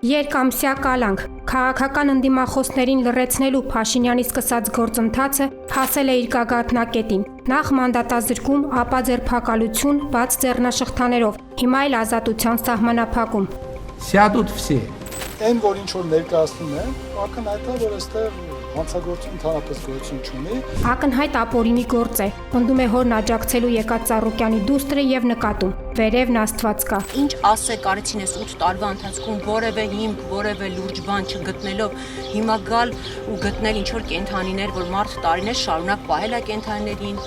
Երկամսյա կալանք, քաղաքական ընդդիմախոսներին լռեցնելու Փաշինյանի սկսած գործընթացը հասել է իր գագաթնակետին։ Նախ մանդատազրկում, ապա ձերբակալություն, բաց ձեռնաշղթաներով, հիմա էլ ազատության սահմանափակում։ Сядут все. Այն, որ ինչ որ ներկայացնում են, ակնհայտ է, որ այստեղ հանցագործություն ընդհանրապես գոյություն չունի։ Ակնհայտ ապօրինի գործ է, պնդում է հորն աջակցելու եկած Ծառուկյանի դուստրը եւ նկատում։ Վերևն Աստված կա։ Ինչ ասեք արեցին այս 8 տարվա ընթացքում որևէ հիմք, որևէ լուրջ բան չգտնելով, հիմա գալ ու գտնել ինչ որ կենթանիներ, որ մարդ տարիներ շարունակ պահել է կենթանիներին,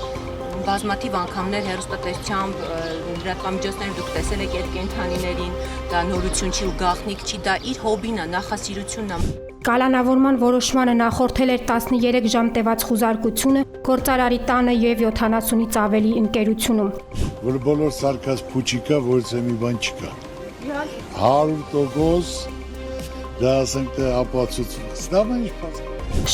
բազմաթիվ անգամներ հեռուստատեսությամբ լրատվամիջոցներում դուք տեսել եք այդ կենթանիներին, դա նորություն չի ու գաղտնիք չի, դա իր հոբին է, նախասիրությունն է։ Կալանավորման որոշմանը նախորդել էր 13 ժամ տևած խուզարկությունը գործարարի տանը եւ 70-ից ավելի ընկերությունում։ Որ բոլոր սարկած փուչիկա, որից մի բան չկա։ 100% դա ասենք թե ապացուցում։ Դա ինչ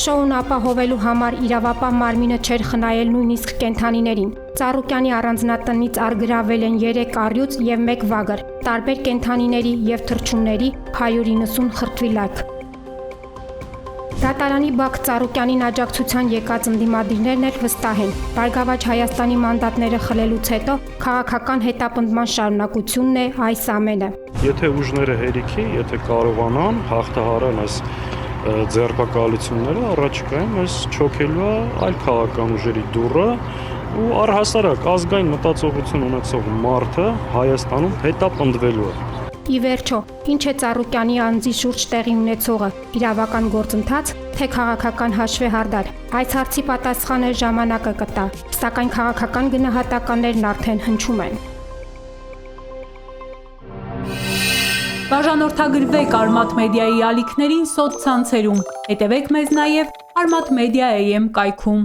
Շոուն ապահովելու համար իրավապահ մարմինը չէր խնայել նույնիսկ կենթանիներին։ Ծառուկյանի առանձնատնից արգրավել են 3 առյուծ եւ 1 վագր, տարբեր կենթանիների եւ թռչունների 190 խրտվիլակ։ Դատարանի Բակ Ծառուկյանին աջակցության եկած ընդդիմադիրներն էլ վստահ են։ Բարգավաճ Հայաստանի մանդատները խլելուց հետո քաղաքական հետապնդման շարունակությունն է այս ամենը։ Եթե ուժները հերիքի, եթե կարողանան հաղթահարել այս ձերբակալությունները, առաջիկայում այս չոքելու է այլ քաղաքական ուժերի դուռը ու առհասարակ ազգային մտածողություն ունեցող մարդը Հայաստանում հետապնդվելու է։ Ի վերջո, ինչ է Ծառուկյանի անձի շուրջ տեղի ունեցողը, իրավական գործընթաց, թե քաղաքական հաշվեհարդար։ Այս հարցի պատասխանը ժամանակը կտա, սակայն քաղաքական գնահատականներն արդեն հնչում են։ Բաժանորդագրվեք Արմաթ մեդիայի ալիքներին սոցցանցերում, հետևեք մեզ նաև Armat Media AM կայքում։